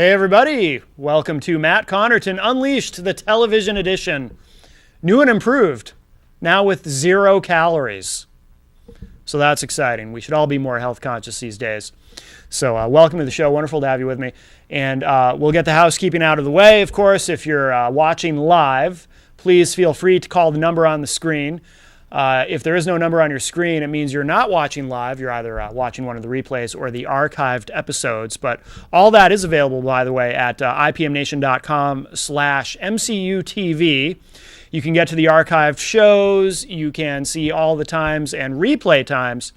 Hey everybody, welcome to Matt Connarton Unleashed, the television edition. New and improved, now with 0 calories. So that's exciting. We should all be more health conscious these days. So welcome to the show. Wonderful to have you with me. And we'll get the housekeeping out of the way. Of course, if you're watching live, please feel free to call the number on the screen. If there is no number on your screen, it means you're not watching live. You're either watching one of the replays or the archived episodes. But all that is available, by the way, at ipmnation.com/MCUTV. You can get to the archived shows. You can see all the times and replay times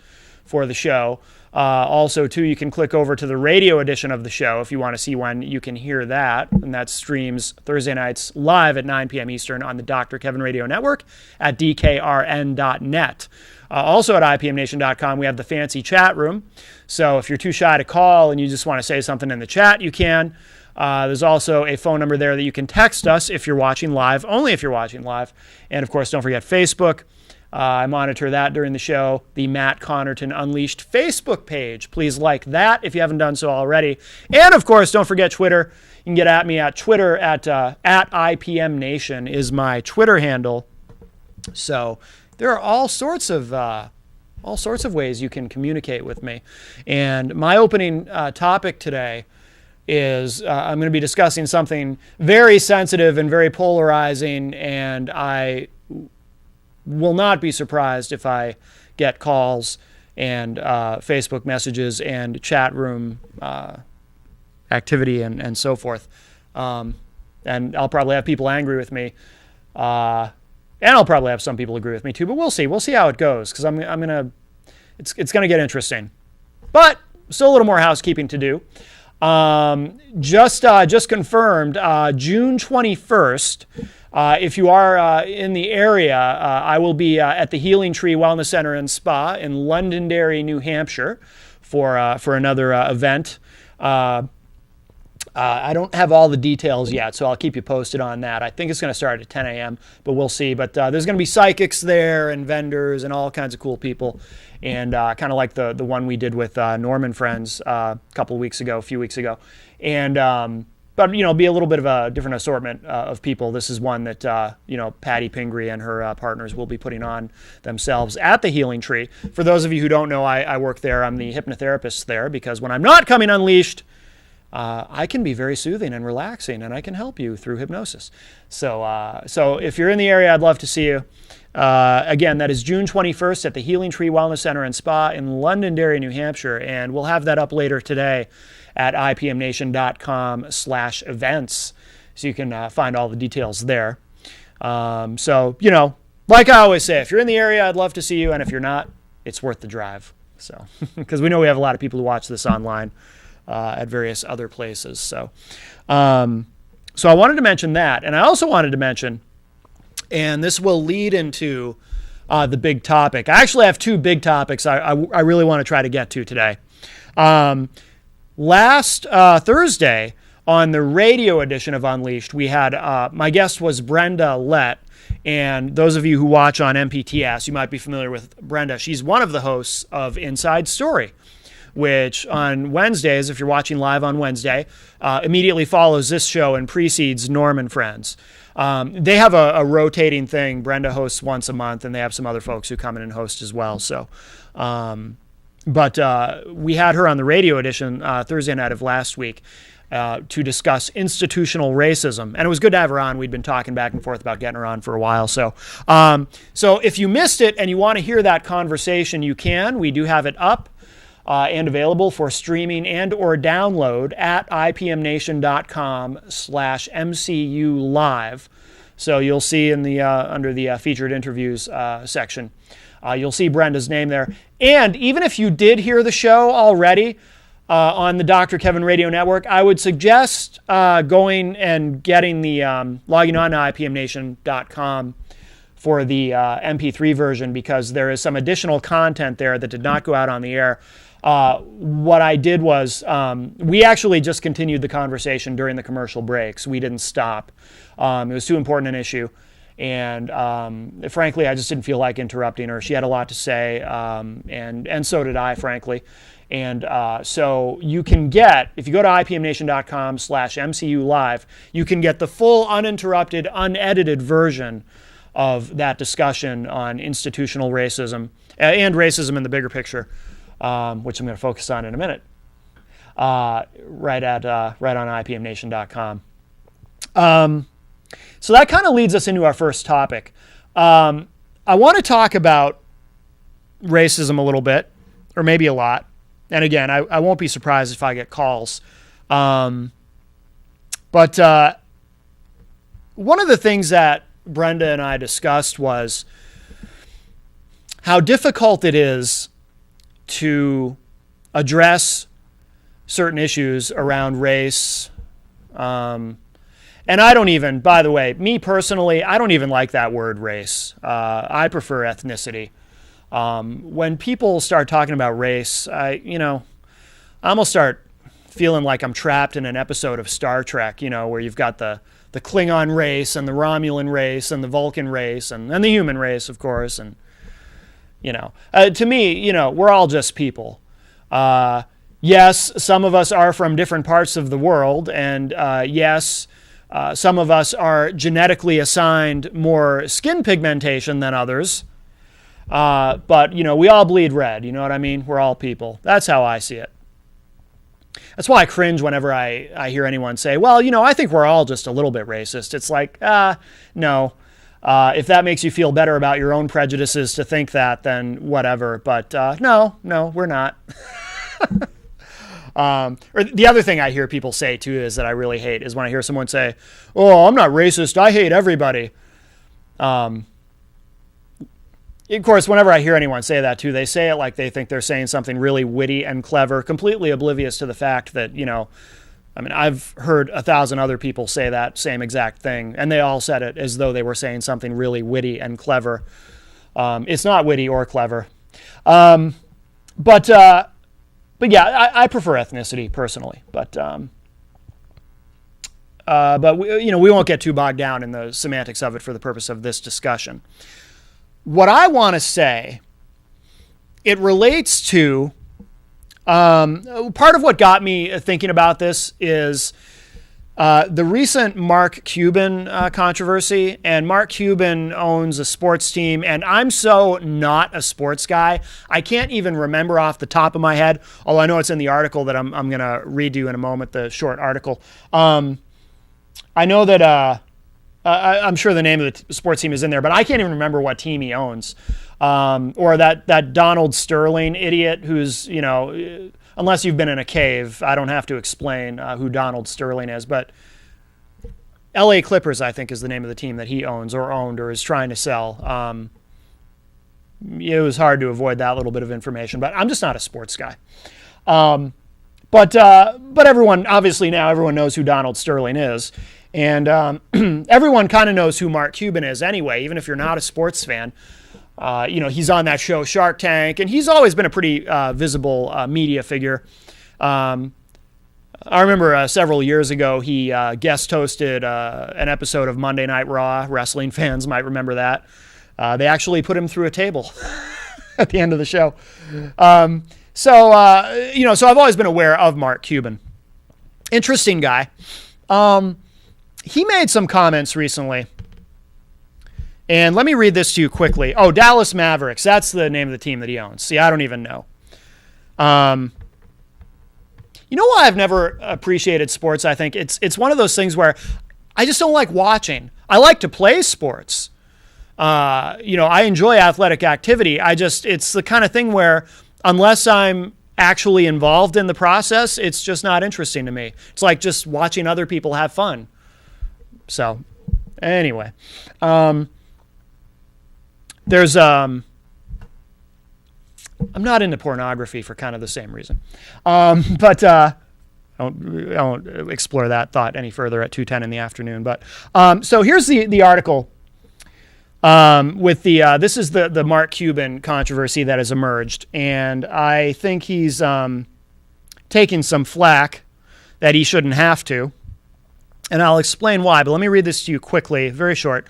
for the show. Also, too, you can click over to the radio edition of the show if you want to see when you can hear that. And that streams Thursday nights live at 9 p.m. Eastern on the Dr. Kevin Radio Network at dkrn.net. Also at ipmnation.com, we have the fancy chat room. So if you're too shy to call and you just want to say something in the chat, you can. There's also a phone number there that you can text us if you're watching live, only if you're watching live. And, of course, don't forget Facebook. I monitor that during the show, the Matt Connarton Unleashed Facebook page. Please like that if you haven't done so already. And, of course, don't forget Twitter. You can get at me at Twitter at IPMNation is my Twitter handle. So there are all sorts of ways you can communicate with me. And my opening topic today is I'm going to be discussing something very sensitive and very polarizing, and I will not be surprised if I get calls and Facebook messages and chat room activity and so forth. And I'll probably have people angry with me. And I'll probably have some people agree with me too, but we'll see. We'll see how it goes, because it's going to get interesting. But still a little more housekeeping to do. Just confirmed, June 21st. If you are in the area, I will be at the Healing Tree Wellness Center and Spa in Londonderry, New Hampshire, for another event. I don't have all the details yet, so I'll keep you posted on that. I think it's going to start at 10 a.m., but we'll see. But there's going to be psychics there and vendors and all kinds of cool people, and kind of like the one we did with Norman Friends a few weeks ago. And but, be a little bit of a different assortment of people. This is one that, Patty Pingree and her partners will be putting on themselves at the Healing Tree. For those of you who don't know, I work there. I'm the hypnotherapist there, because when I'm not coming unleashed, I can be very soothing and relaxing, and I can help you through hypnosis. So if you're in the area, I'd love to see you. Again, that is June 21st at the Healing Tree Wellness Center and Spa in Londonderry, New Hampshire, and we'll have that up later today at ipmnation.com/events, so you can find all the details there. So, like I always say, if you're in the area, I'd love to see you, and if you're not, it's worth the drive. So, because we know we have a lot of people who watch this online at various other places. So I wanted to mention that, and I also wanted to mention, and this will lead into the big topic. I actually have 2 big topics I really want to try to get to today. Last Thursday, on the radio edition of Unleashed, we had, my guest was Brenda Lett, and those of you who watch on MPTS, you might be familiar with Brenda. She's one of the hosts of Inside Story, which on Wednesdays, if you're watching live on Wednesday, immediately follows this show and precedes Norman Friends. They have a rotating thing. Brenda hosts once a month, and they have some other folks who come in and host as well. So, but we had her on the radio edition Thursday night of last week to discuss institutional racism. And it was good to have her on. We'd been talking back and forth about getting her on for a while. So if you missed it and you want to hear that conversation, you can. We do have it up and available for streaming and or download at ipmnation.com/MCU live. So you'll see in the under the featured interviews section, you'll see Brenda's name there. And even if you did hear the show already on the Dr. Kevin Radio Network, I would suggest going and getting the logging on to ipmnation.com for the MP3 version, because there is some additional content there that did not go out on the air. What I did was we actually just continued the conversation during the commercial breaks. We didn't stop. It was too important an issue. And frankly, I just didn't feel like interrupting her. She had a lot to say, and so did I, frankly. And so you can get, if you go to ipmnation.com/MCU Live, you can get the full, uninterrupted, unedited version of that discussion on institutional racism and racism in the bigger picture, which I'm going to focus on in a minute, right on ipmnation.com. So that kind of leads us into our first topic. I want to talk about racism a little bit, or maybe a lot. And again, I won't be surprised if I get calls. But one of the things that Brenda and I discussed was how difficult it is to address certain issues around race. And I don't even, by the way, me personally, I don't even like that word race. I prefer ethnicity. When people start talking about race, I almost start feeling like I'm trapped in an episode of Star Trek, where you've got the Klingon race and the Romulan race and the Vulcan race and the human race, of course. And, to me, we're all just people. Yes, some of us are from different parts of the world. And yes, some of us are genetically assigned more skin pigmentation than others. But, we all bleed red. You know what I mean? We're all people. That's how I see it. That's why I cringe whenever I hear anyone say, well, I think we're all just a little bit racist. It's like, no. If that makes you feel better about your own prejudices to think that, then whatever. But no, we're not. Or the other thing I hear people say, too, is that I really hate is when I hear someone say, oh, I'm not racist. I hate everybody. Of course, whenever I hear anyone say that, too, they say it like they think they're saying something really witty and clever, completely oblivious to the fact that, I've heard 1,000 other people say that same exact thing, and they all said it as though they were saying something really witty and clever. It's not witty or clever. But yeah, I prefer ethnicity personally. But we won't get too bogged down in the semantics of it for the purpose of this discussion. What I want to say, it relates to part of what got me thinking about this is the recent Mark Cuban controversy. And Mark Cuban owns a sports team, and I'm so not a sports guy. I can't even remember off the top of my head, although I know it's in the article that I'm going to read you in a moment, the short article. I know that I'm sure the name of the sports team is in there, but I can't even remember what team he owns. Or that Donald Sterling idiot who's, unless you've been in a cave, I don't have to explain who Donald Sterling is. But LA Clippers, I think, is the name of the team that he owns or owned or is trying to sell. It was hard to avoid that little bit of information, but I'm just not a sports guy. But everyone, obviously now everyone knows who Donald Sterling is. And everyone kind of knows who Mark Cuban is anyway, even if you're not a sports fan. He's on that show Shark Tank, and he's always been a pretty visible media figure. I remember several years ago he guest hosted an episode of Monday Night Raw. Wrestling fans might remember that. They actually put him through a table at the end of the show. So I've always been aware of Mark Cuban. Interesting guy. He made some comments recently, and let me read this to you quickly. Oh, Dallas Mavericks. That's the name of the team that he owns. See, I don't even know. You know why I've never appreciated sports, I think? It's one of those things where I just don't like watching. I like to play sports. I enjoy athletic activity. It's the kind of thing where unless I'm actually involved in the process, it's just not interesting to me. It's like just watching other people have fun. So, anyway, there's I'm not into pornography for kind of the same reason, but I won't explore that thought any further at 2:10 in the afternoon. But so here's the article with this is the Mark Cuban controversy that has emerged, and I think he's taking some flack that he shouldn't have to. And I'll explain why, but let me read this to you quickly, very short.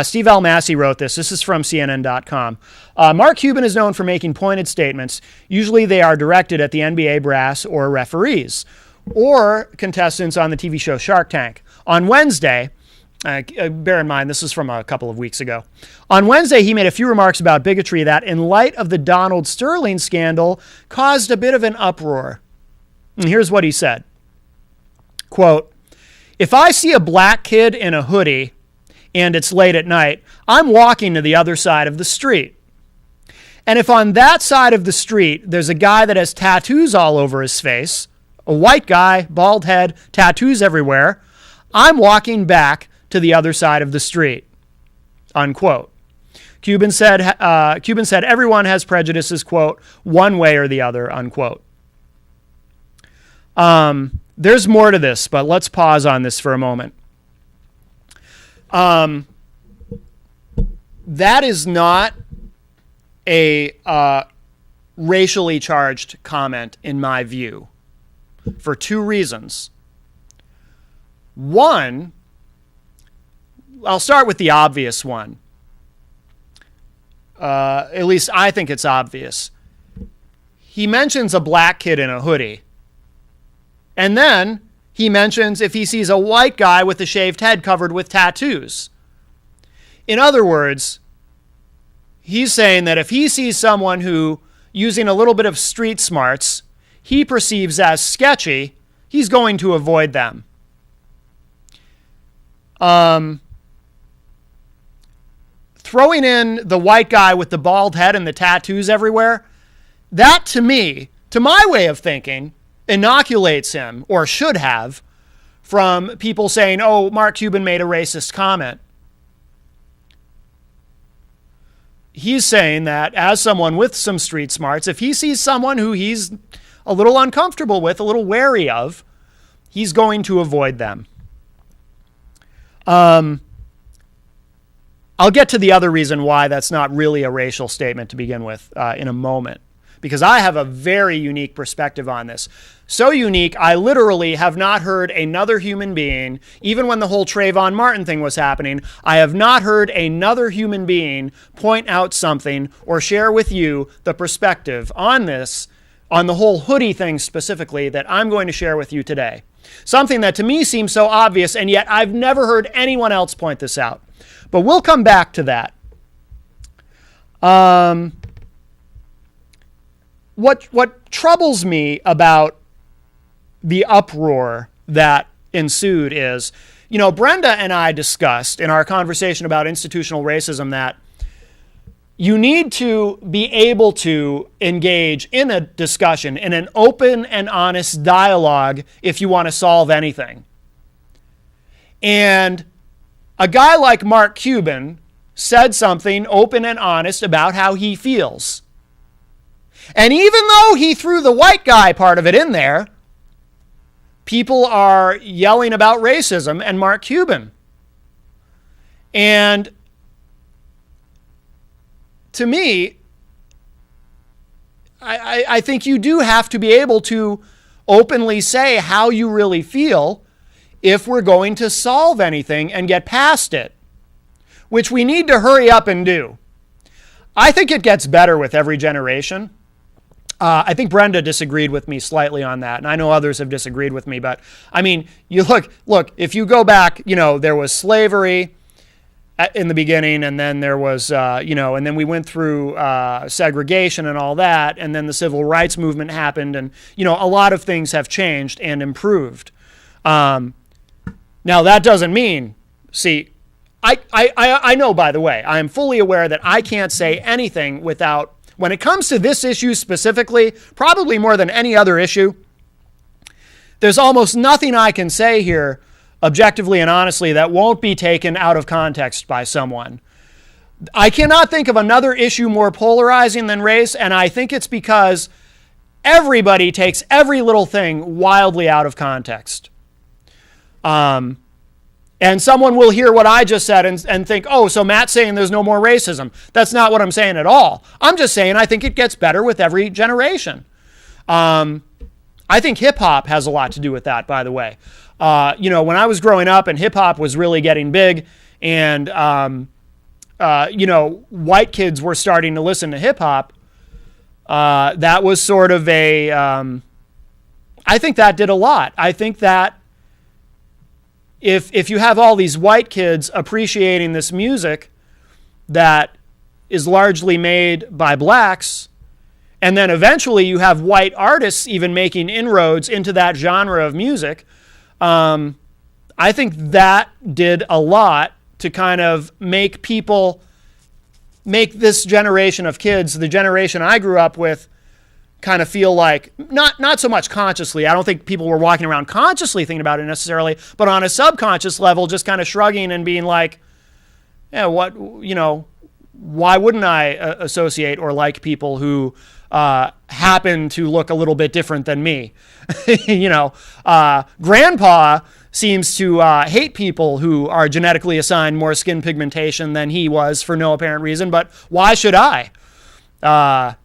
Steve Almasi wrote this. This is from CNN.com. Mark Cuban is known for making pointed statements. Usually they are directed at the NBA brass or referees or contestants on the TV show Shark Tank. On Wednesday, bear in mind, this is from a couple of weeks ago. On Wednesday, he made a few remarks about bigotry that, in light of the Donald Sterling scandal, caused a bit of an uproar. And here's what he said. Quote, "If I see a black kid in a hoodie and it's late at night, I'm walking to the other side of the street. And if on that side of the street there's a guy that has tattoos all over his face, a white guy, bald head, tattoos everywhere, I'm walking back to the other side of the street." Unquote. Cuban said everyone has prejudices, quote, one way or the other, unquote. There's more to this, but let's pause on this for a moment. That is not a racially charged comment, in my view, for two reasons. One, I'll start with the obvious one. At least I think it's obvious. He mentions a black kid in a hoodie. And then he mentions if he sees a white guy with a shaved head covered with tattoos. In other words, he's saying that if he sees someone who, using a little bit of street smarts, he perceives as sketchy, he's going to avoid them. Throwing in the white guy with the bald head and the tattoos everywhere, that to me, to my way of thinking, inoculates him, or should have, from people saying, oh, Mark Cuban made a racist comment. He's saying that as someone with some street smarts, if he sees someone who he's a little uncomfortable with, a little wary of, he's going to avoid them. I'll get to the other reason why that's not really a racial statement to begin with in a moment, because I have a very unique perspective on this. So unique, I literally have not heard another human being, even when the whole Trayvon Martin thing was happening, I have not heard another human being point out something or share with you the perspective on this, on the whole hoodie thing specifically, that I'm going to share with you today. Something that to me seems so obvious, and yet I've never heard anyone else point this out. But we'll come back to that. What troubles me about the uproar that ensued is, Brenda and I discussed in our conversation about institutional racism that you need to be able to engage in a discussion, in an open and honest dialogue if you want to solve anything. And a guy like Mark Cuban said something open and honest about how he feels. And even though he threw the white guy part of it in there, people are yelling about racism and Mark Cuban. And to me, I think you do have to be able to openly say how you really feel if we're going to solve anything and get past it, which we need to hurry up and do. I think it gets better with every generation. I think Brenda disagreed with me slightly on that, and I know others have disagreed with me, but I mean, you look, if you go back, there was slavery in the beginning, and then there was, and then we went through segregation and all that, and then the civil rights movement happened, and, a lot of things have changed and improved. Now, that doesn't mean, I know, by the way, I am fully aware that I can't say anything without, when it comes to this issue specifically, probably more than any other issue, there's almost nothing I can say here objectively and honestly that won't be taken out of context by someone. I cannot think of another issue more polarizing than race, and I think it's because everybody takes every little thing wildly out of context. And someone will hear what I just said and think, oh, so Matt's saying there's no more racism. That's not what I'm saying at all. I'm just saying I think it gets better with every generation. I think hip-hop has a lot to do with that, by the way. When I was growing up and hip hop was really getting big, and white kids were starting to listen to hip hop, that was sort of I think that did a lot. I think that if you have all these white kids appreciating this music that is largely made by blacks, and then eventually you have white artists even making inroads into that genre of music, I think that did a lot to kind of make this generation of kids, the generation I grew up with, kind of feel like, not so much consciously, I don't think people were walking around consciously thinking about it necessarily, but on a subconscious level, just kind of shrugging and being like, yeah, why wouldn't I associate or like people who happen to look a little bit different than me? Grandpa seems to hate people who are genetically assigned more skin pigmentation than he was for no apparent reason, but why should I? I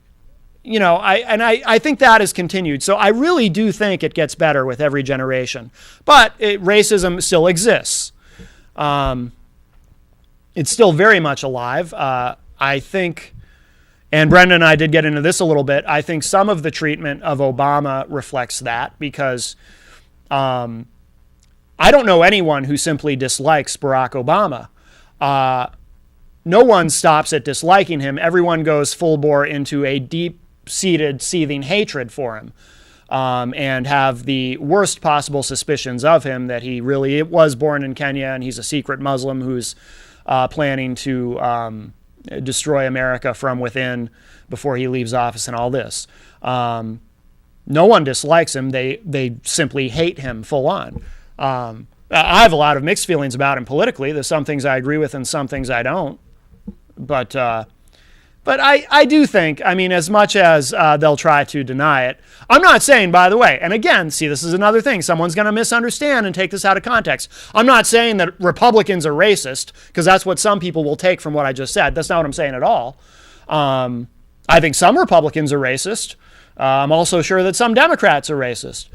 think that has continued. So I really do think it gets better with every generation. But racism still exists. It's still very much alive. I think, and Brenda and I did get into this a little bit, I think some of the treatment of Obama reflects that, because I don't know anyone who simply dislikes Barack Obama. No one stops at disliking him. Everyone goes full bore into a deep-seated, seething hatred for him, and have the worst possible suspicions of him, that he really was born in Kenya and he's a secret Muslim who's planning to destroy America from within before he leaves office and all this. No one dislikes him. They simply hate him full on. I have a lot of mixed feelings about him politically. There's some things I agree with and some things I don't. But I do think, as much as they'll try to deny it, I'm not saying, by the way, and again, see, this is another thing. Someone's going to misunderstand and take this out of context. I'm not saying that Republicans are racist, because that's what some people will take from what I just said. That's not what I'm saying at all. I think some Republicans are racist. I'm also sure that some Democrats are racist.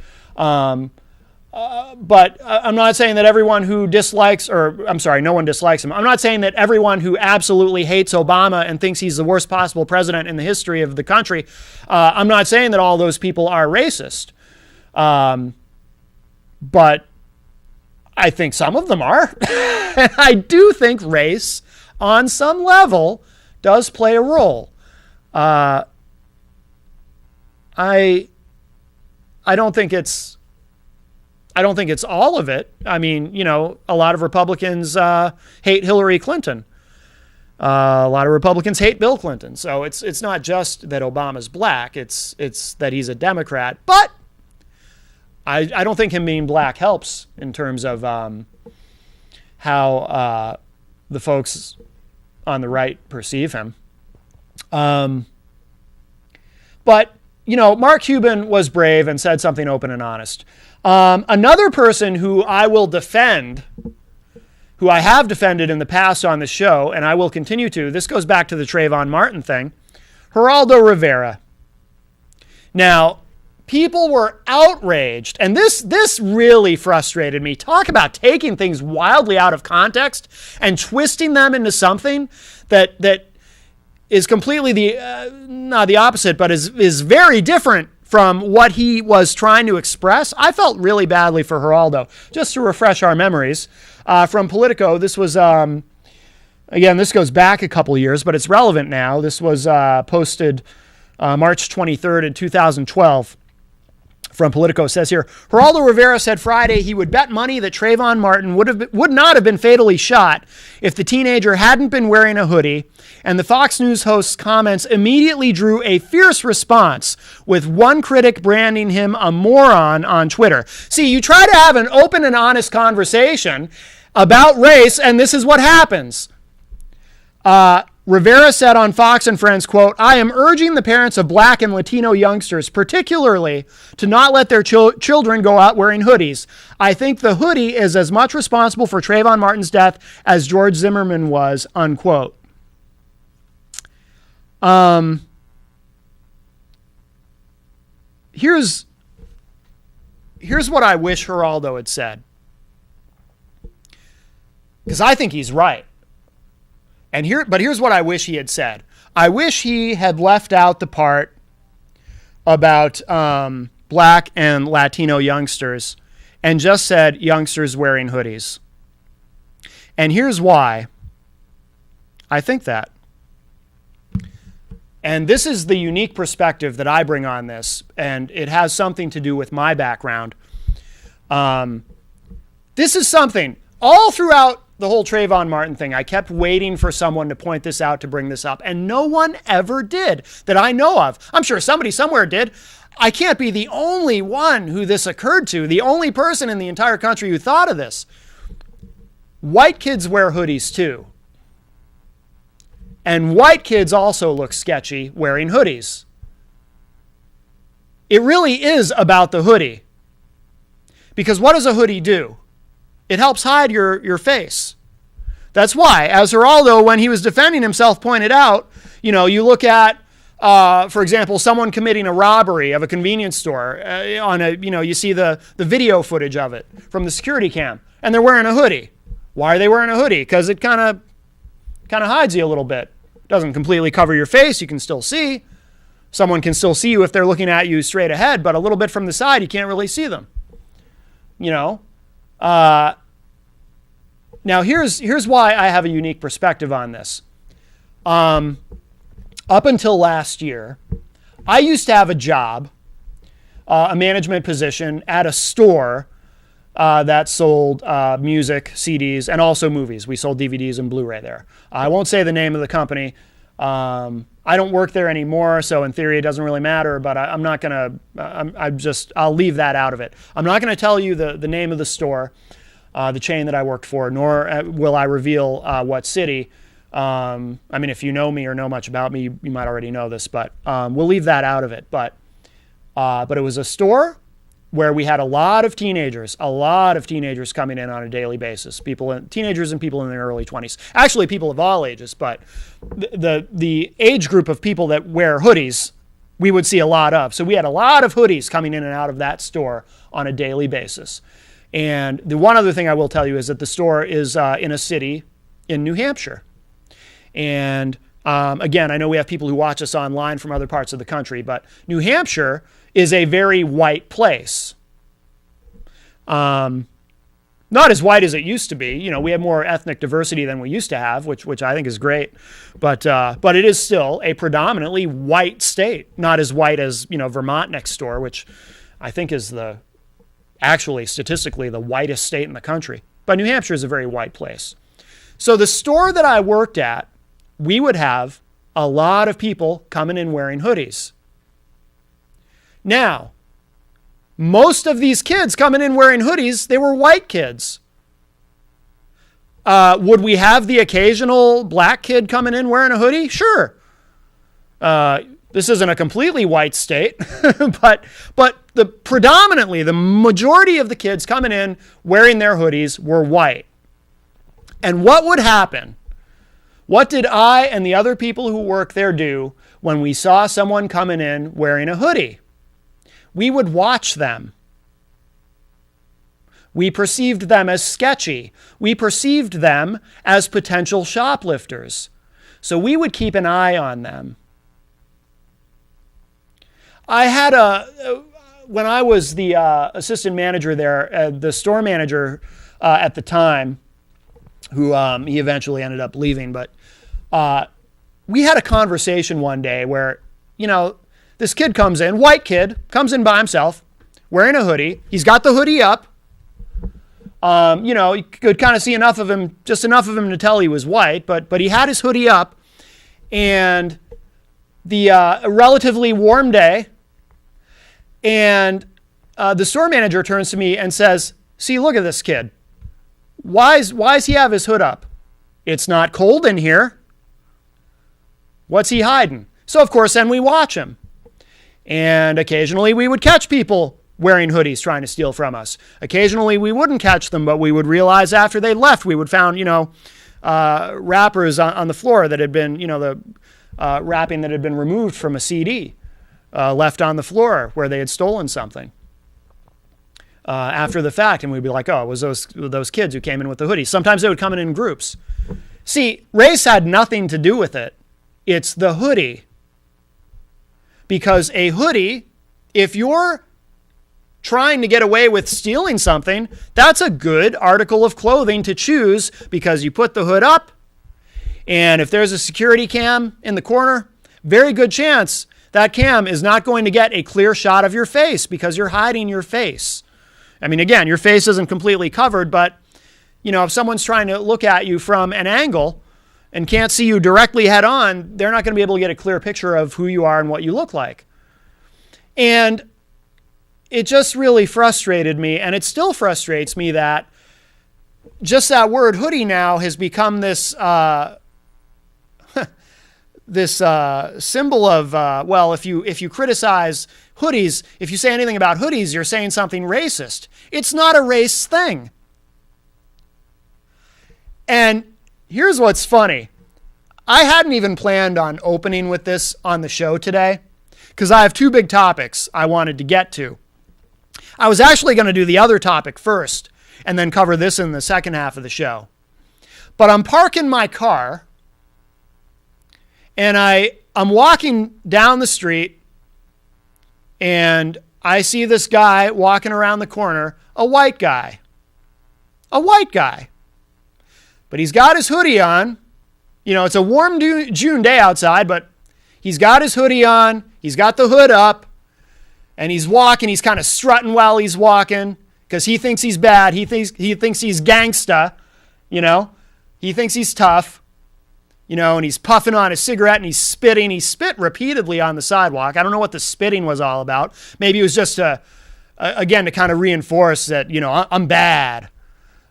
But I'm not saying that everyone who dislikes, no one dislikes him. I'm not saying that everyone who absolutely hates Obama and thinks he's the worst possible president in the history of the country, I'm not saying that all those people are racist. But I think some of them are. And I do think race, on some level, does play a role. I don't think it's all of it. A lot of Republicans hate Hillary Clinton. A lot of Republicans hate Bill Clinton. So it's not just that Obama's black. It's that he's a Democrat. But I don't think him being black helps in terms of how the folks on the right perceive him. But Mark Cuban was brave and said something open and honest. Another person who I will defend, who I have defended in the past on the show, and I will continue to, this goes back to the Trayvon Martin thing, Geraldo Rivera. Now, people were outraged, and this really frustrated me. Talk about taking things wildly out of context and twisting them into something that is completely not the opposite, but is very different from what he was trying to express. I felt really badly for Geraldo. Just to refresh our memories, from Politico, this was, again, this goes back a couple years, but it's relevant now. This was posted March 23rd in 2012. From Politico says here, Geraldo Rivera said Friday he would bet money that Trayvon Martin would not have been fatally shot if the teenager hadn't been wearing a hoodie, and the Fox News host's comments immediately drew a fierce response, with one critic branding him a moron on Twitter. See, you try to have an open and honest conversation about race, and this is what happens. Rivera said on Fox and Friends, quote, "I am urging the parents of black and Latino youngsters, particularly, to not let their children go out wearing hoodies. I think the hoodie is as much responsible for Trayvon Martin's death as George Zimmerman was," unquote. Here's what I wish Geraldo had said. because I think he's right. But here's what I wish he had said. I wish he had left out the part about Black and Latino youngsters and just said youngsters wearing hoodies. And here's why I think that. And this is the unique perspective that I bring on this, and it has something to do with my background. This is something, all throughout the whole Trayvon Martin thing, I kept waiting for someone to point this out, to bring this up, and no one ever did that I know of. I'm sure somebody somewhere did. I can't be the only one who this occurred to, the only person in the entire country who thought of this. White kids wear hoodies too. And white kids also look sketchy wearing hoodies. It really is about the hoodie. Because what does a hoodie do? It helps hide your face. That's why, as Geraldo, when he was defending himself, pointed out, you look at, for example, someone committing a robbery of a convenience store you see the video footage of it from the security cam, and they're wearing a hoodie. Why are they wearing a hoodie? Because it kind of hides you a little bit. Doesn't completely cover your face. You can still see. Someone can still see you if they're looking at you straight ahead, but a little bit from the side, you can't really see them. Now here's why I have a unique perspective on this. Up until last year, I used to have a job, a management position at a store that sold music, CDs, and also movies. We sold DVDs and Blu-ray there. I won't say the name of the company. I don't work there anymore, so in theory it doesn't really matter, but I'm not going to, I'll leave that out of it. I'm not going to tell you the name of the store, the chain that I worked for, nor will I reveal what city. If you know me or know much about me, you might already know this, but we'll leave that out of it. But it was a store where we had a lot of teenagers coming in on a daily basis, teenagers and people in their early 20s. Actually, people of all ages, but the age group of people that wear hoodies, we would see a lot of. So we had a lot of hoodies coming in and out of that store on a daily basis. And the one other thing I will tell you is that the store is in a city in New Hampshire. And again, I know we have people who watch us online from other parts of the country, but New Hampshire is a very white place. Not as white as it used to be. We have more ethnic diversity than we used to have, which I think is great. But it is still a predominantly white state. Not as white as, Vermont next door, which I think is actually statistically the whitest state in the country. But New Hampshire is a very white place. So the store that I worked at, we would have a lot of people coming in wearing hoodies. Now, most of these kids coming in wearing hoodies, they were white kids. Would we have the occasional black kid coming in wearing a hoodie? Sure. This isn't a completely white state, but predominantly the majority of the kids coming in wearing their hoodies were white. And what would happen? What did I and the other people who work there do when we saw someone coming in wearing a hoodie? We would watch them. We perceived them as sketchy. We perceived them as potential shoplifters. So we would keep an eye on them. I had when I was the assistant manager there, the store manager at the time, who he eventually ended up leaving, but we had a conversation one day where, this kid comes in, white kid, comes in by himself, wearing a hoodie. He's got the hoodie up. You could kind of see enough of him to tell he was white, but he had his hoodie up, and a relatively warm day, and the store manager turns to me and says, "See, look at this kid. Why does he have his hood up? It's not cold in here. What's he hiding?" So, of course, then we watch him. And occasionally we would catch people wearing hoodies trying to steal from us. Occasionally we wouldn't catch them, but we would realize after they left, we would found, wrappers on the floor that had been, the wrapping that had been removed from a CD left on the floor where they had stolen something. after the fact, and we'd be like, oh, it was those kids who came in with the hoodies. Sometimes they would come in groups. See, race had nothing to do with it. It's the hoodie. Because a hoodie, if you're trying to get away with stealing something, that's a good article of clothing to choose because you put the hood up, and if there's a security cam in the corner, very good chance that cam is not going to get a clear shot of your face because you're hiding your face. I mean, again, your face isn't completely covered, but if someone's trying to look at you from an angle and can't see you directly head on, they're not going to be able to get a clear picture of who you are and what you look like. And it just really frustrated me, and it still frustrates me that just that word hoodie now has become this this symbol of, if you criticize hoodies, if you say anything about hoodies, you're saying something racist. It's not a race thing. And here's what's funny. I hadn't even planned on opening with this on the show today because I have two big topics I wanted to get to. I was actually going to do the other topic first and then cover this in the second half of the show. But I'm parking my car and I'm walking down the street and I see this guy walking around the corner, a white guy. But he's got his hoodie on. It's a warm June day outside, but he's got his hoodie on. He's got the hood up. And he's walking. He's kind of strutting while he's walking because he thinks he's bad. He thinks he's gangsta. He thinks he's tough. And he's puffing on a cigarette and he's spitting. He spit repeatedly on the sidewalk. I don't know what the spitting was all about. Maybe it was just again to kind of reinforce that, I'm bad.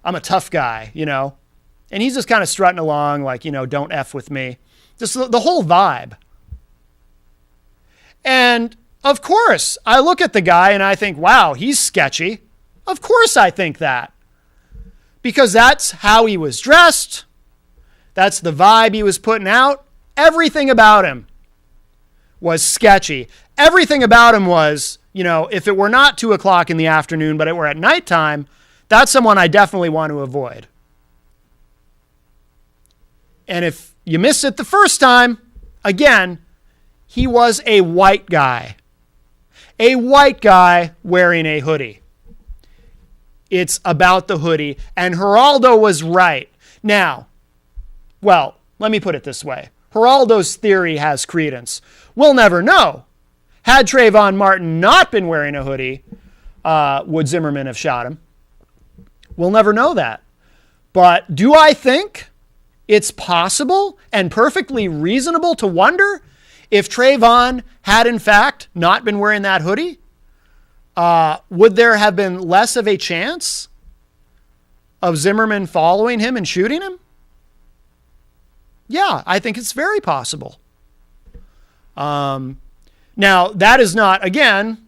I'm a tough guy, And he's just kind of strutting along like, don't F with me. Just the whole vibe. And of course, I look at the guy and I think, wow, he's sketchy. Of course I think that. Because that's how he was dressed. That's the vibe he was putting out. Everything about him was sketchy. Everything about him was, if it were not 2 o'clock in the afternoon, but it were at nighttime, that's someone I definitely want to avoid. And if you missed it the first time, again, he was a white guy. A white guy wearing a hoodie. It's about the hoodie. And Geraldo was right. Now, let me put it this way. Geraldo's theory has credence. We'll never know. Had Trayvon Martin not been wearing a hoodie, would Zimmerman have shot him? We'll never know that. But do I think it's possible and perfectly reasonable to wonder if Trayvon had, in fact, not been wearing that hoodie? Would there have been less of a chance of Zimmerman following him and shooting him? Yeah, I think it's very possible. Now, that is not, again,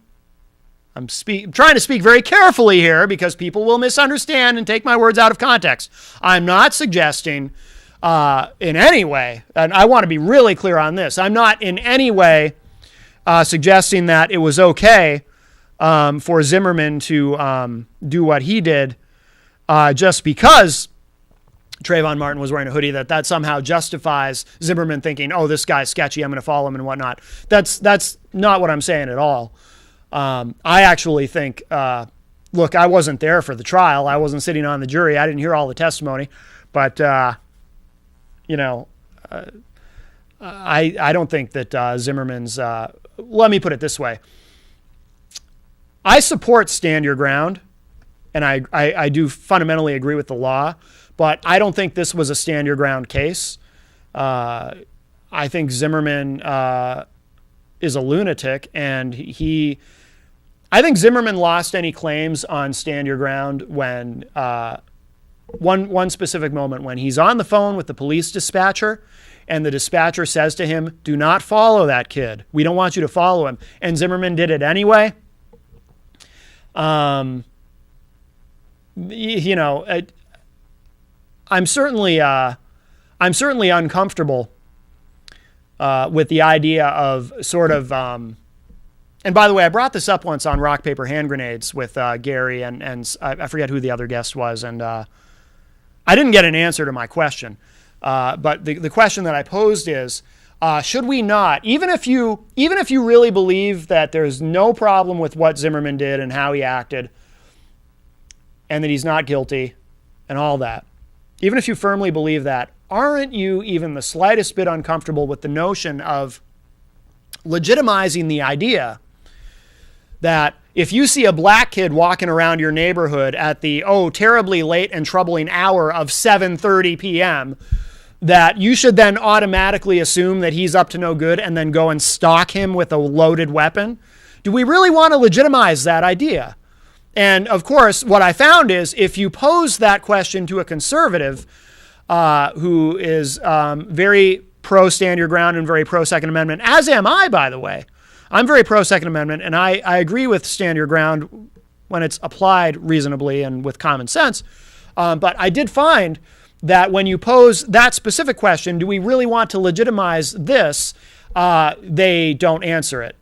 I'm trying to speak very carefully here because people will misunderstand and take my words out of context. I'm not suggesting in any way, and I want to be really clear on this, I'm not in any way suggesting that it was okay for Zimmerman to do what he did just because Trayvon Martin was wearing a hoodie, that somehow justifies Zimmerman thinking, oh, this guy's sketchy, I'm going to follow him and whatnot. That's not what I'm saying at all. I actually think, look, I wasn't there for the trial. I wasn't sitting on the jury. I didn't hear all the testimony. But, I don't think that Zimmerman's, let me put it this way. I support stand your ground, and I do fundamentally agree with the law, but I don't think this was a stand your ground case. I think Zimmerman is a lunatic, and I think Zimmerman lost any claims on stand your ground when one specific moment when he's on the phone with the police dispatcher and the dispatcher says to him, do not follow that kid. We don't want you to follow him. And Zimmerman did it anyway. I'm certainly uncomfortable with the idea of sort of And by the way, I brought this up once on Rock, Paper, Hand Grenades with Gary, and I forget who the other guest was, and I didn't get an answer to my question. But the question that I posed is, should we not, even if you really believe that there's no problem with what Zimmerman did and how he acted, and that he's not guilty, and all that, even if you firmly believe that, aren't you even the slightest bit uncomfortable with the notion of legitimizing the idea that if you see a black kid walking around your neighborhood at the, terribly late and troubling hour of 7:30 p.m., that you should then automatically assume that he's up to no good and then go and stalk him with a loaded weapon? Do we really want to legitimize that idea? And of course, what I found is if you pose that question to a conservative who is very pro stand your ground and very pro Second Amendment, as am I, by the way. I'm very pro Second Amendment, and I agree with stand your ground when it's applied reasonably and with common sense. But I did find that when you pose that specific question, do we really want to legitimize this? They don't answer it.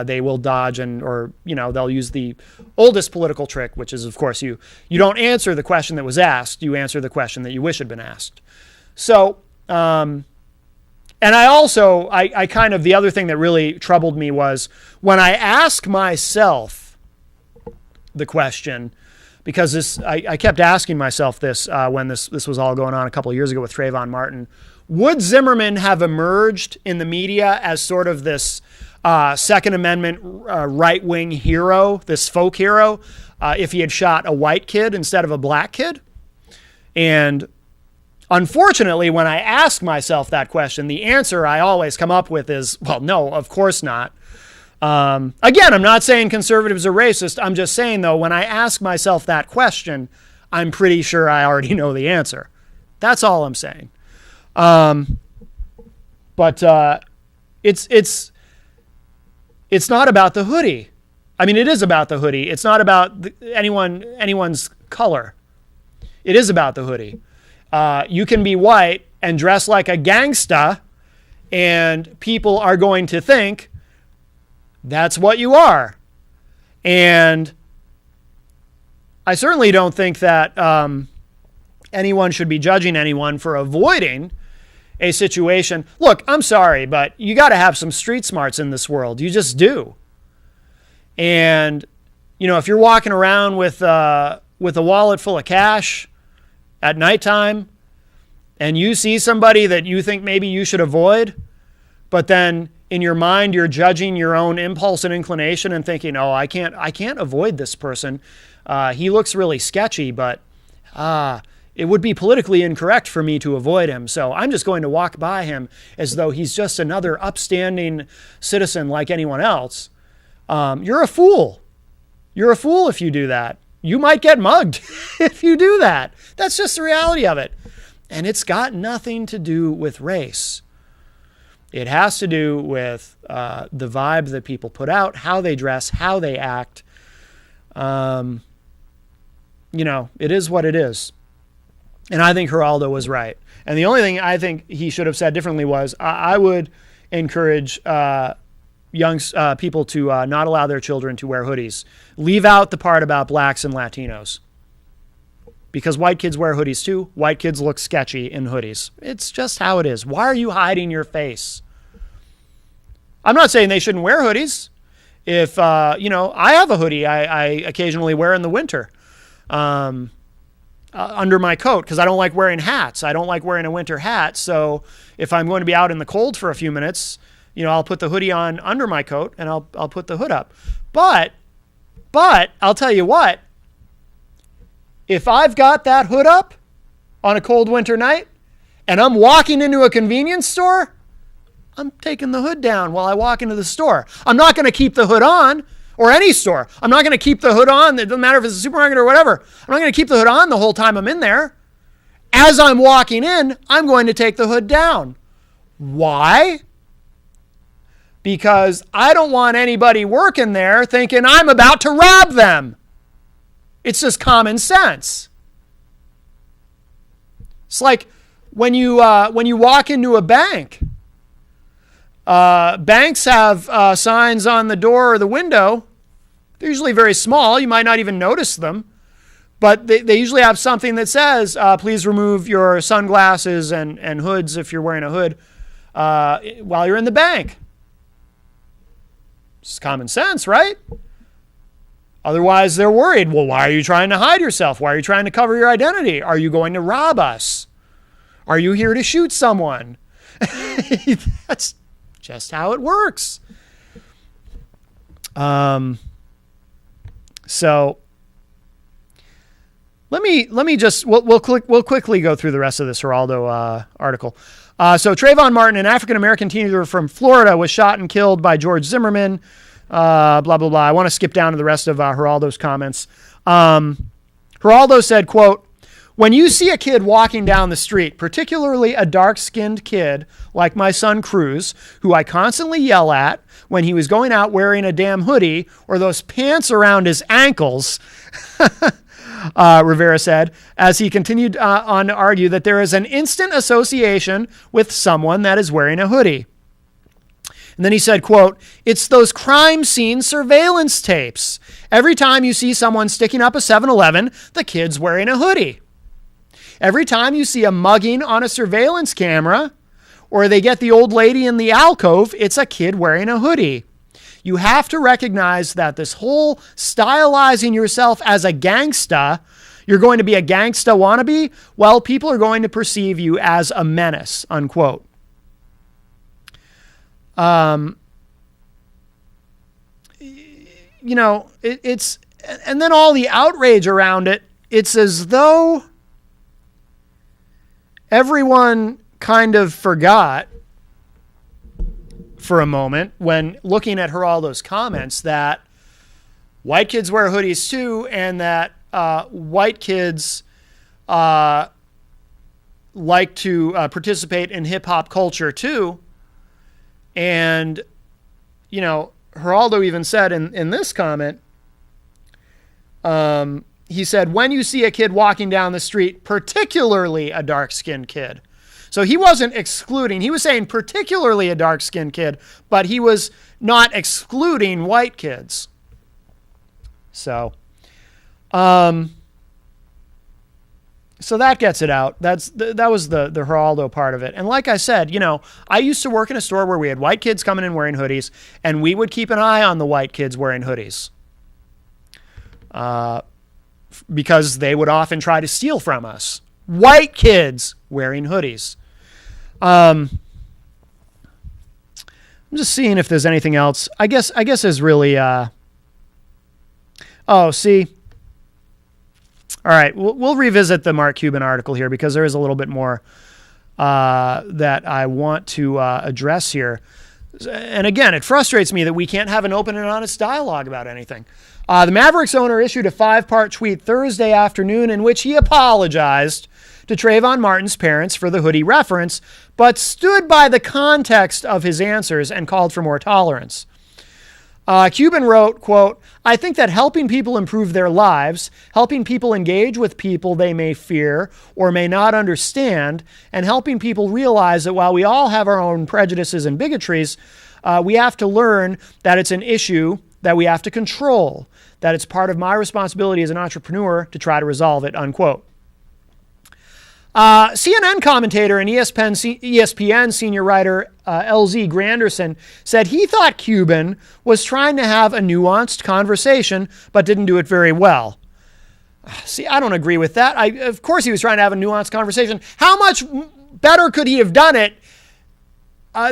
They will dodge or they'll use the oldest political trick, which is, of course, you don't answer the question that was asked. You answer the question that you wish had been asked. So, and I kind of, the other thing that really troubled me was when I ask myself the question, because I kept asking myself this when this was all going on a couple of years ago with Trayvon Martin. Would Zimmerman have emerged in the media as sort of this Second Amendment right-wing hero, this folk hero, if he had shot a white kid instead of a black kid? And unfortunately, when I ask myself that question, the answer I always come up with is, well, no, of course not. Again, I'm not saying conservatives are racist. I'm just saying, though, when I ask myself that question, I'm pretty sure I already know the answer. That's all I'm saying. But it's not about the hoodie. I mean, it is about the hoodie. It's not about anyone's color. It is about the hoodie. You can be white and dress like a gangsta, and people are going to think that's what you are. And I certainly don't think that anyone should be judging anyone for avoiding a situation. Look, I'm sorry, but you got to have some street smarts in this world. You just do. And, if you're walking around with a wallet full of cash at nighttime and you see somebody that you think maybe you should avoid, but then in your mind you're judging your own impulse and inclination and thinking, I can't avoid this person. He looks really sketchy, but it would be politically incorrect for me to avoid him. So I'm just going to walk by him as though he's just another upstanding citizen like anyone else. You're a fool. You're a fool if you do that. You might get mugged if you do that. That's just the reality of it. And it's got nothing to do with race. It has to do with the vibe that people put out, how they dress, how they act. It is what it is. And I think Geraldo was right. And the only thing I think he should have said differently was, I would encourage young people to not allow their children to wear hoodies. Leave out the part about blacks and Latinos. Because white kids wear hoodies too. White kids look sketchy in hoodies. It's just how it is. Why are you hiding your face? I'm not saying they shouldn't wear hoodies. If, I have a hoodie I occasionally wear in the winter. Under my coat, because I don't like wearing hats. I don't like wearing a winter hat. So if I'm going to be out in the cold for a few minutes, I'll put the hoodie on under my coat and I'll put the hood up. But I'll tell you what, if I've got that hood up on a cold winter night and I'm walking into a convenience store, I'm taking the hood down while I walk into the store. I'm not going to keep the hood on. Or any store. I'm not going to keep the hood on. It doesn't matter if it's a supermarket or whatever. I'm not going to keep the hood on the whole time I'm in there. As I'm walking in, I'm going to take the hood down. Why? Because I don't want anybody working there thinking I'm about to rob them. It's just common sense. It's like when you walk into a bank. Banks have signs on the door or the window. They're usually very small. You might not even notice them. But they usually have something that says, please remove your sunglasses and hoods if you're wearing a hood while you're in the bank. It's common sense, right? Otherwise, they're worried. Well, why are you trying to hide yourself? Why are you trying to cover your identity? Are you going to rob us? Are you here to shoot someone? That's just how it works. So let me just we'll quickly go through the rest of this Geraldo article. So Trayvon Martin, an African American teenager from Florida, was shot and killed by George Zimmerman. Blah blah blah. I want to skip down to the rest of Geraldo's comments. Geraldo said, quote, "When you see a kid walking down the street, particularly a dark-skinned kid like my son Cruz, who I constantly yell at when he was going out wearing a damn hoodie or those pants around his ankles," Rivera said, as he continued on to argue that there is an instant association with someone that is wearing a hoodie. And then he said, quote, "It's those crime scene surveillance tapes. Every time you see someone sticking up a 7-Eleven, the kid's wearing a hoodie. Every time you see a mugging on a surveillance camera, or they get the old lady in the alcove, it's a kid wearing a hoodie. You have to recognize that this whole stylizing yourself as a gangsta, you're going to be a gangsta wannabe, well, people are going to perceive you as a menace," unquote. It's, and then all the outrage around it, it's as though everyone kind of forgot for a moment when looking at Geraldo's comments that white kids wear hoodies too, and that white kids like to participate in hip hop culture too. And, Geraldo even said in this comment, he said, "When you see a kid walking down the street, particularly a dark-skinned kid." So he wasn't excluding, he was saying particularly a dark-skinned kid, but he was not excluding white kids. So, so that gets it out. That was the Geraldo part of it. And like I said, I used to work in a store where we had white kids coming in wearing hoodies, and we would keep an eye on the white kids wearing hoodies. Because they would often try to steal from us. White kids wearing hoodies. I'm just seeing if there's anything else. I guess there's really, see. All right, we'll revisit the Mark Cuban article here because there is a little bit more that I want to address here. And again, it frustrates me that we can't have an open and honest dialogue about anything. The Mavericks owner issued a 5-part tweet Thursday afternoon in which he apologized to Trayvon Martin's parents for the hoodie reference, but stood by the context of his answers and called for more tolerance. Cuban wrote, quote, "I think that helping people improve their lives, helping people engage with people they may fear or may not understand, and helping people realize that while we all have our own prejudices and bigotries, we have to learn that it's an issue that we have to control, that it's part of my responsibility as an entrepreneur to try to resolve it," unquote. CNN commentator and ESPN senior writer LZ Granderson said he thought Cuban was trying to have a nuanced conversation, but didn't do it very well. See, I don't agree with that. Of course he was trying to have a nuanced conversation. How much better could he have done it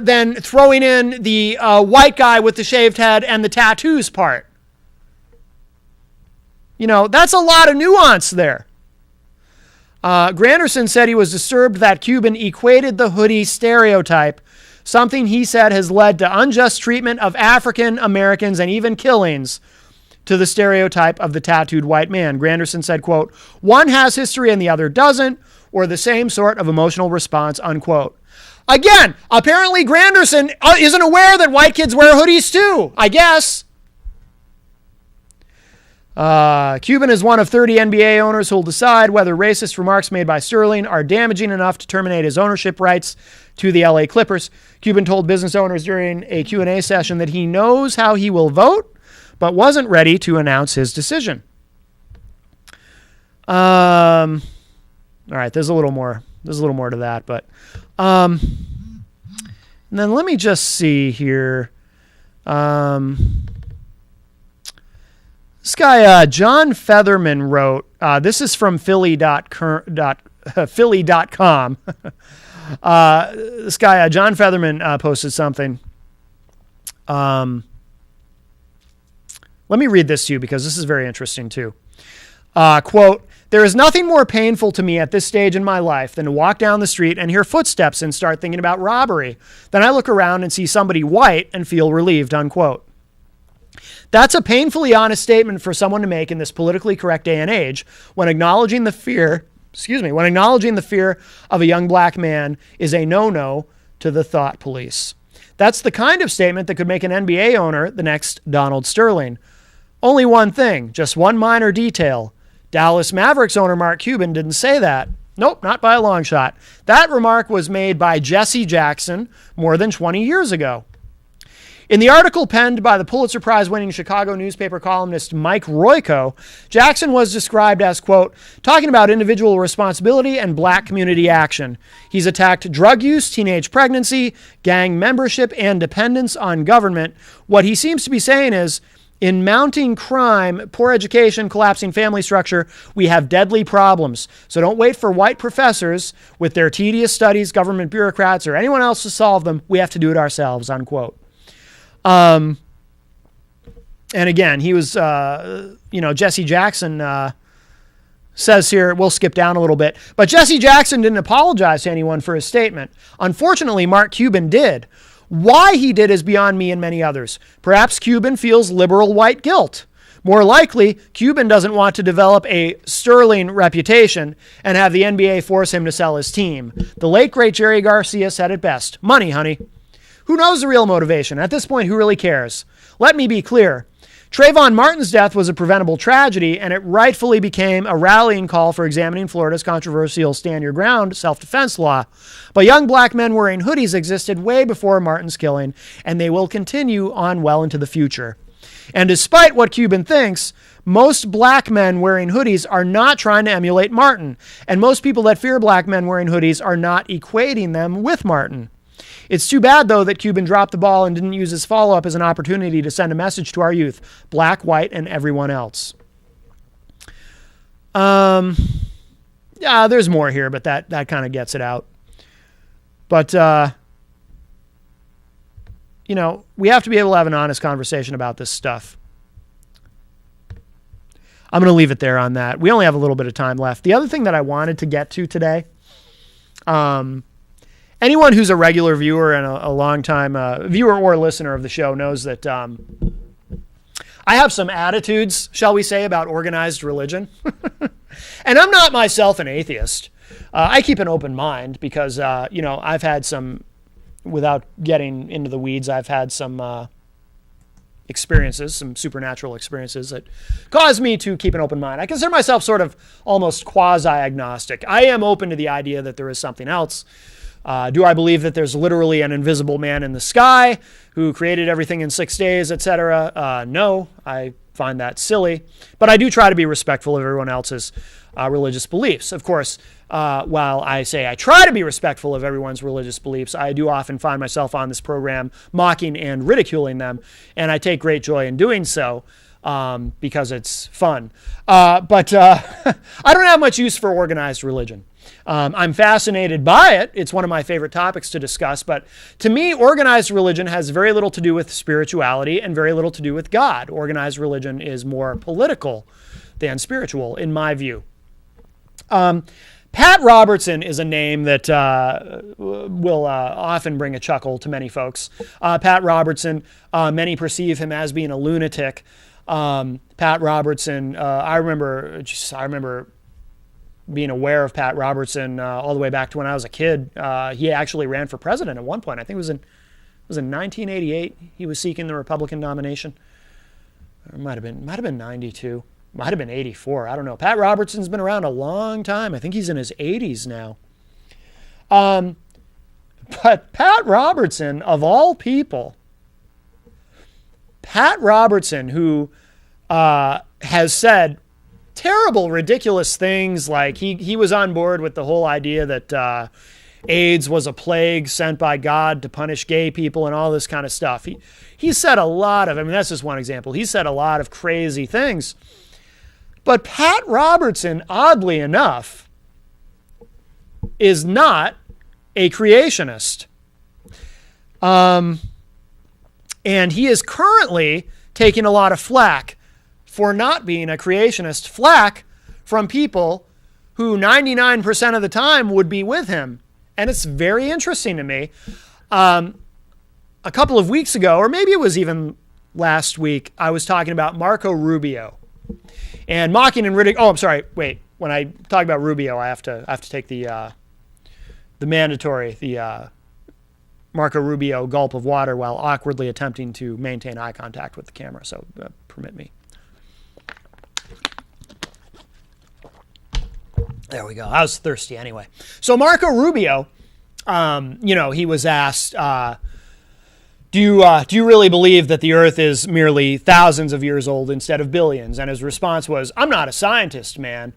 than throwing in the white guy with the shaved head and the tattoos part? That's a lot of nuance there. Granderson said he was disturbed that Cuban equated the hoodie stereotype, something he said has led to unjust treatment of African Americans and even killings, to the stereotype of the tattooed white man. Granderson said, quote, "One has history and the other doesn't, or the same sort of emotional response," unquote. Again, apparently Granderson isn't aware that white kids wear hoodies too, I guess. Cuban is one of 30 NBA owners who will decide whether racist remarks made by Sterling are damaging enough to terminate his ownership rights to the LA Clippers. Cuban told business owners during a Q&A session that he knows how he will vote, but wasn't ready to announce his decision. All right, there's a little more to that, but and then let me just see here. This guy, John Featherman, wrote, this is from Philly.com. This guy, John Featherman, posted something. Let me read this to you because this is very interesting too. Quote, "There is nothing more painful to me at this stage in my life than to walk down the street and hear footsteps and start thinking about robbery. Then I look around and see somebody white and feel relieved," unquote. That's a painfully honest statement for someone to make in this politically correct day and age when acknowledging the fear of a young black man is a no-no to the thought police. That's the kind of statement that could make an NBA owner the next Donald Sterling. Only one thing, just one minor detail. Dallas Mavericks owner Mark Cuban didn't say that. Nope, not by a long shot. That remark was made by Jesse Jackson more than 20 years ago. In the article penned by the Pulitzer Prize-winning Chicago newspaper columnist Mike Royko, Jackson was described as, quote, talking about individual responsibility and black community action. He's attacked drug use, teenage pregnancy, gang membership, and dependence on government. What he seems to be saying is, in mounting crime, poor education, collapsing family structure, we have deadly problems. So don't wait for white professors with their tedious studies, government bureaucrats, or anyone else to solve them. We have to do it ourselves, unquote. And again, he was, Jesse Jackson says here, we'll skip down a little bit, but Jesse Jackson didn't apologize to anyone for his statement. Unfortunately, Mark Cuban did. Why he did is beyond me and many others. Perhaps Cuban feels liberal white guilt. More likely, Cuban doesn't want to develop a sterling reputation and have the NBA force him to sell his team. The late, great Jerry Garcia said it best. Money, honey. Who knows the real motivation? At this point, who really cares? Let me be clear. Trayvon Martin's death was a preventable tragedy, and it rightfully became a rallying call for examining Florida's controversial stand your ground self-defense law. But young black men wearing hoodies existed way before Martin's killing, and they will continue on well into the future. And despite what Cuban thinks, most black men wearing hoodies are not trying to emulate Martin, and most people that fear black men wearing hoodies are not equating them with Martin. It's too bad, though, that Cuban dropped the ball and didn't use his follow-up as an opportunity to send a message to our youth, black, white, and everyone else. Yeah, there's more here, but that kind of gets it out. But, we have to be able to have an honest conversation about this stuff. I'm going to leave it there on that. We only have a little bit of time left. The other thing that I wanted to get to today, anyone who's a regular viewer and a long-time viewer or listener of the show knows that I have some attitudes, shall we say, about organized religion. And I'm not myself an atheist. I keep an open mind because, I've had some, without getting into the weeds, I've had some experiences, some supernatural experiences that caused me to keep an open mind. I consider myself sort of almost quasi-agnostic. I am open to the idea that there is something else. Do I believe that there's literally an invisible man in the sky who created everything in 6 days, etc.? No, I find that silly. But I do try to be respectful of everyone else's religious beliefs. Of course, while I say I try to be respectful of everyone's religious beliefs, I do often find myself on this program mocking and ridiculing them, and I take great joy in doing so. Because it's fun. But I don't have much use for organized religion. I'm fascinated by it. It's one of my favorite topics to discuss. But to me, organized religion has very little to do with spirituality and very little to do with God. Organized religion is more political than spiritual, in my view. Pat Robertson is a name that will often bring a chuckle to many folks. Pat Robertson, many perceive him as being a lunatic. Pat Robertson, I remember being aware of Pat Robertson all the way back to when I was a kid. He actually ran for president at one point. I think it was in 1988. He was seeking the Republican nomination. Or it might have been 92. Might have been 84. I don't know. Pat Robertson's been around a long time. I think he's in his 80s now. But Pat Robertson, of all people, Pat Robertson, who has said terrible, ridiculous things, like he was on board with the whole idea that AIDS was a plague sent by God to punish gay people and all this kind of stuff. He said a lot of, I mean, that's just one example. He said a lot of crazy things. But Pat Robertson, oddly enough, is not a creationist. And he is currently taking a lot of flack for not being a creationist, flack from people who 99% of the time would be with him. And it's very interesting to me. A couple of weeks ago, or maybe it was even last week, I was talking about Marco Rubio and mocking and ridiculing. Oh, I'm sorry. Wait, when I talk about Rubio, I have to take the mandatory, Marco Rubio gulp of water while awkwardly attempting to maintain eye contact with the camera. So permit me. There we go. I was thirsty anyway. So Marco Rubio, he was asked, do you really believe that the earth is merely thousands of years old instead of billions? And his response was, I'm not a scientist, man.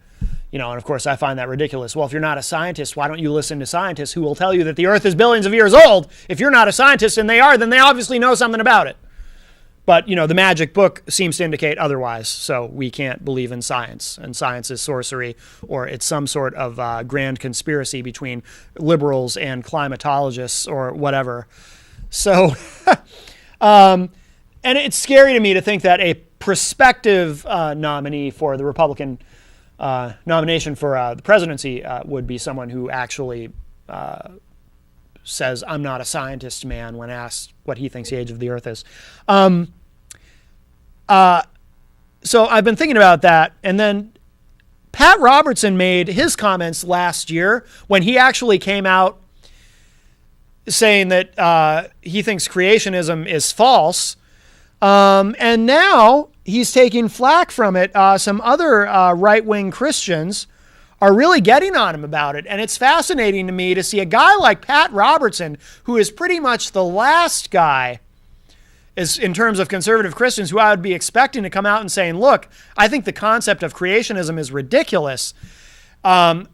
And of course I find that ridiculous. Well, if you're not a scientist, why don't you listen to scientists who will tell you that the earth is billions of years old? If you're not a scientist and they are, then they obviously know something about it. But, the magic book seems to indicate otherwise, so we can't believe in science. And science is sorcery, or it's some sort of grand conspiracy between liberals and climatologists or whatever. So, and it's scary to me to think that a prospective nominee for the Republican nomination for the presidency would be someone who actually says, I'm not a scientist, man, when asked what he thinks the age of the earth is. So I've been thinking about that. And then Pat Robertson made his comments last year when he actually came out saying that he thinks creationism is false. And now he's taking flack from it. Some other right-wing Christians are really getting on him about it. And it's fascinating to me to see a guy like Pat Robertson, who is pretty much the last guy is in terms of conservative Christians who I would be expecting to come out and saying, look, I think the concept of creationism is ridiculous. I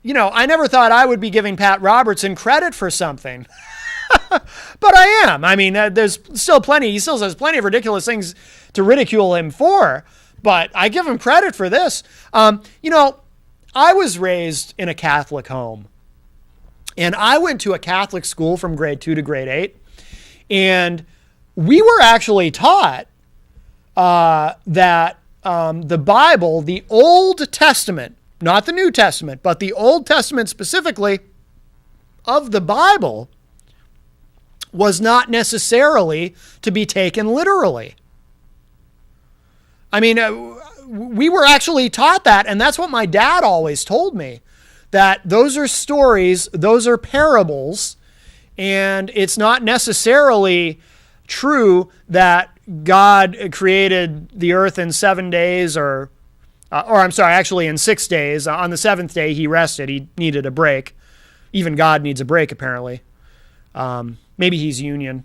never thought I would be giving Pat Robertson credit for something. But I am. I mean, there's still plenty. He still says plenty of ridiculous things to ridicule him for, but I give him credit for this. I was raised in a Catholic home, and I went to a Catholic school from grade 2 to grade 8, and we were actually taught that the Bible, the Old Testament, not the New Testament, but the Old Testament specifically of the Bible, was not necessarily to be taken literally. I mean, we were actually taught that, and that's what my dad always told me, that those are stories, those are parables, and it's not necessarily true that God created the earth in 7 days, or I'm sorry, actually in 6 days. On the seventh day, he rested. He needed a break. Even God needs a break, apparently. Maybe he's union.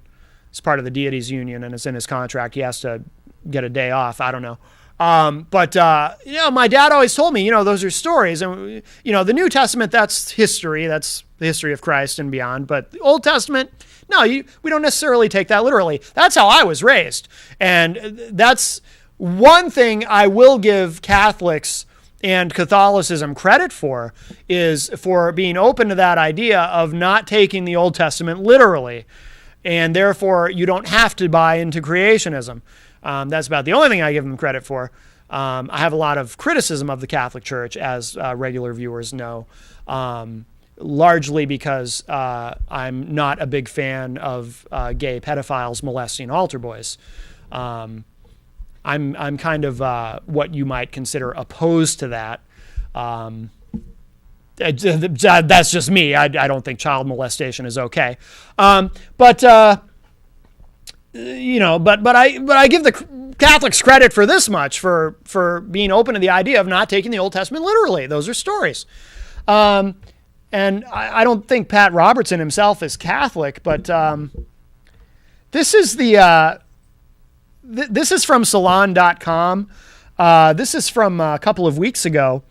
It's part of the deity's union, and it's in his contract. He has to get a day off. I don't know. But my dad always told me, those are stories. And, the New Testament, that's history. That's the history of Christ and beyond. But the Old Testament, no, we don't necessarily take that literally. That's how I was raised. And that's one thing I will give Catholics and Catholicism credit for, is for being open to that idea of not taking the Old Testament literally. And therefore, you don't have to buy into creationism. That's about the only thing I give them credit for. I have a lot of criticism of the Catholic Church, as regular viewers know, largely because I'm not a big fan of gay pedophiles molesting altar boys. I'm kind of what you might consider opposed to that. That's just me. I don't think child molestation is okay. But I give the Catholics credit for this much, for being open to the idea of not taking the Old Testament literally. Those are stories. And I don't think Pat Robertson himself is Catholic, but this is this is from Salon.com. This is from a couple of weeks ago.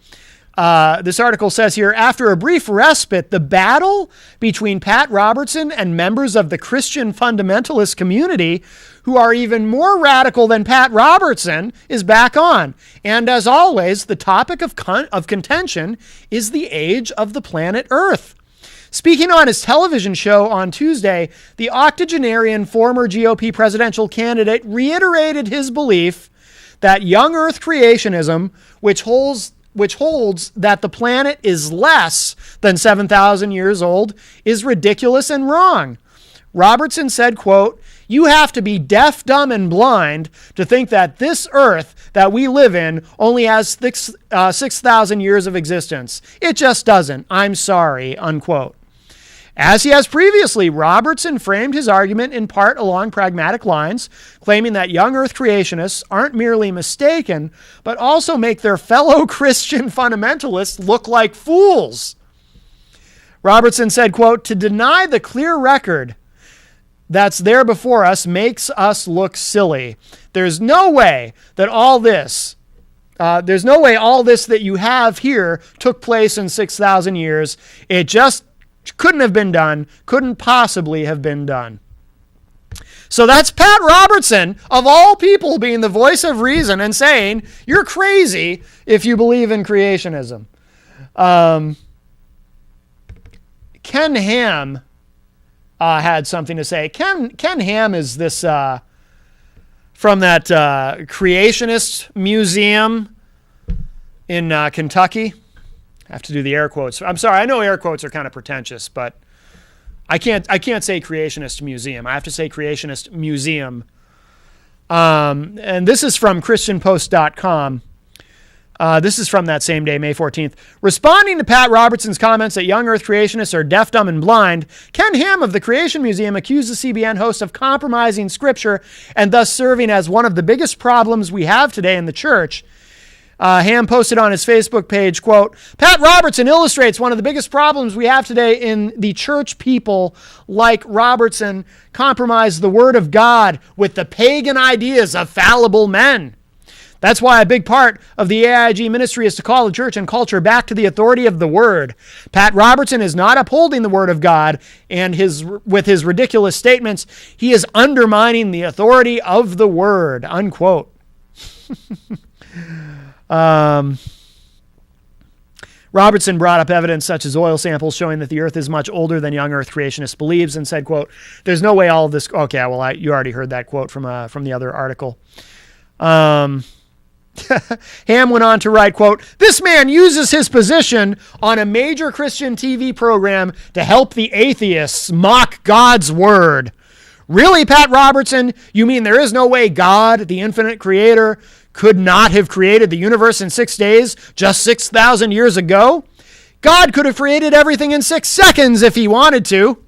This article says here, after a brief respite, the battle between Pat Robertson and members of the Christian fundamentalist community, who are even more radical than Pat Robertson, is back on. And as always, the topic of contention is the age of the planet Earth. Speaking on his television show on Tuesday, the octogenarian former GOP presidential candidate reiterated his belief that young Earth creationism, which holds that the planet is less than 7,000 years old, is ridiculous and wrong. Robertson said, quote, "You have to be deaf, dumb, and blind to think that this Earth that we live in only has 6,000 years of existence. It just doesn't. I'm sorry," unquote. As he has previously, Robertson framed his argument in part along pragmatic lines, claiming that young Earth creationists aren't merely mistaken, but also make their fellow Christian fundamentalists look like fools. Robertson said, quote, "To deny the clear record that's there before us makes us look silly. There's no way all this that you have here took place in 6,000 years. It just couldn't have been done, couldn't possibly have been done." So that's Pat Robertson, of all people, being the voice of reason and saying, you're crazy if you believe in creationism. Ken Ham had something to say. Ken Ham is this from that creationist museum in Kentucky. I have to do the air quotes. I'm sorry, I know air quotes are kind of pretentious, but I can't say creationist museum. I have to say creationist museum. And this is from ChristianPost.com. This is from that same day, May 14th. Responding to Pat Robertson's comments that young Earth creationists are deaf, dumb, and blind, Ken Ham of the Creation Museum accused the CBN host of compromising Scripture and thus serving as one of the biggest problems we have today in the church. Ham posted on his Facebook page, quote, "Pat Robertson illustrates one of the biggest problems we have today in the church. People like Robertson compromise the word of God with the pagan ideas of fallible men. That's why a big part of the AIG ministry is to call the church and culture back to the authority of the word. Pat Robertson is not upholding the word of God, and with his ridiculous statements, he is undermining the authority of the word," unquote. Robertson brought up evidence such as oil samples showing that the Earth is much older than young Earth creationist believes, and said, quote, "There's no way all of this..." Okay, well, you already heard that quote from the other article. Ham went on to write, quote, "This man uses his position on a major Christian TV program to help the atheists mock God's word. Really, Pat Robertson? You mean there is no way God, the infinite creator, could not have created the universe in 6 days just 6,000 years ago? God could have created everything in 6 seconds if he wanted to.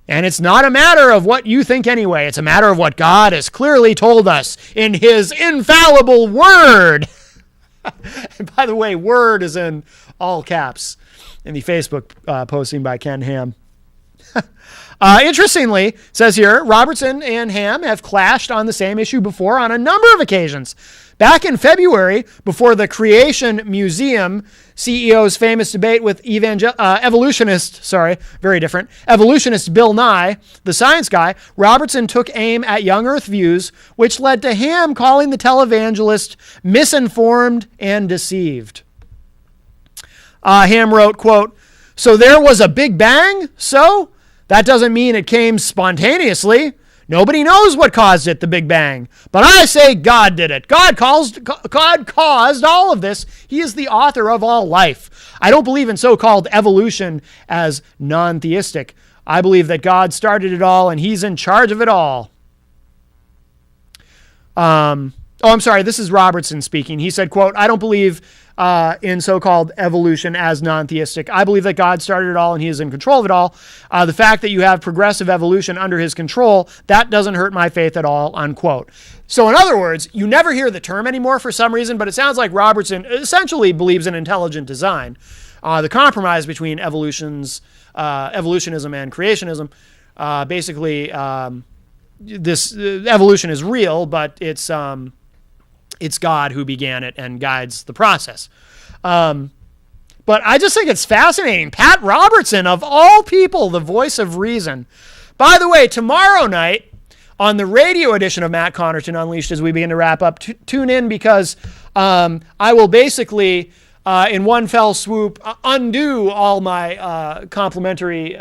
And it's not a matter of what you think anyway. It's a matter of what God has clearly told us in his infallible word." And by the way, word is in all caps in the Facebook posting by Ken Ham. Interestingly, says here, Robertson and Ham have clashed on the same issue before on a number of occasions. Back in February, before the Creation Museum CEO's famous debate with evolutionist Bill Nye, the science guy, Robertson took aim at young Earth views, which led to Ham calling the televangelist misinformed and deceived. Ham wrote, quote, "So there was a Big Bang? So? That doesn't mean it came spontaneously. Nobody knows what caused it, the Big Bang. But I say God did it. God caused all of this. He is the author of all life. I don't believe in so-called evolution as non-theistic. I believe that God started it all and he's in charge of it all." Oh, I'm sorry. This is Robertson speaking. He said, quote, I don't believe in so-called evolution as non-theistic. I believe that God started it all and he is in control of it all. The fact that you have progressive evolution under his control, that doesn't hurt my faith at all, unquote. So in other words, you never hear the term anymore for some reason, but it sounds like Robertson essentially believes in intelligent design. The compromise between evolutionism and creationism, basically this evolution is real, but it's God who began it and guides the process. But I just think it's fascinating. Pat Robertson, of all people, the voice of reason. By the way, tomorrow night on the radio edition of Matt Connarton Unleashed, as we begin to wrap up, tune in because I will basically, in one fell swoop, undo all my complimentary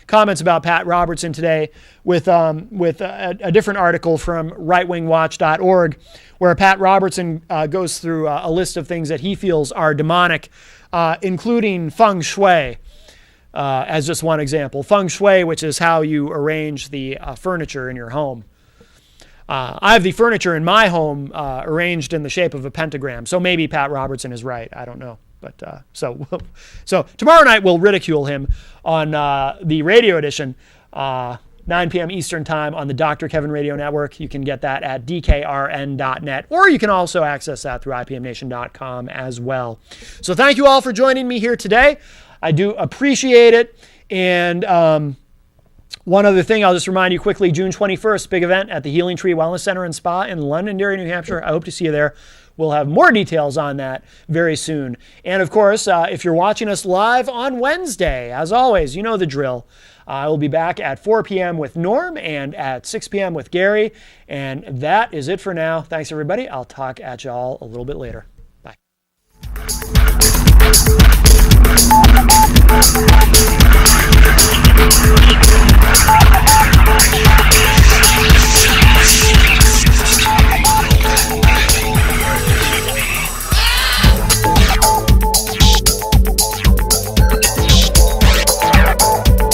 comments about Pat Robertson today with a different article from rightwingwatch.org, where Pat Robertson goes through a list of things that he feels are demonic, including feng shui, as just one example. Feng shui, which is how you arrange the furniture in your home. I have the furniture in my home arranged in the shape of a pentagram, so maybe Pat Robertson is right. I don't know. But so tomorrow night we'll ridicule him on the radio edition, 9 p.m. Eastern Time on the Dr. Kevin Radio Network. You can get that at dkrn.net, or you can also access that through ipmnation.com as well. So thank you all for joining me here today. I do appreciate it. And one other thing, I'll just remind you quickly, June 21st, big event at the Healing Tree Wellness Center and Spa in Londonderry, New Hampshire. I hope to see you there. We'll have more details on that very soon. And of course, if you're watching us live on Wednesday, as always, you know the drill. I will be back at 4 p.m. with Norm and at 6 p.m. with Gary. And that is it for now. Thanks, everybody. I'll talk at y'all a little bit later. Bye.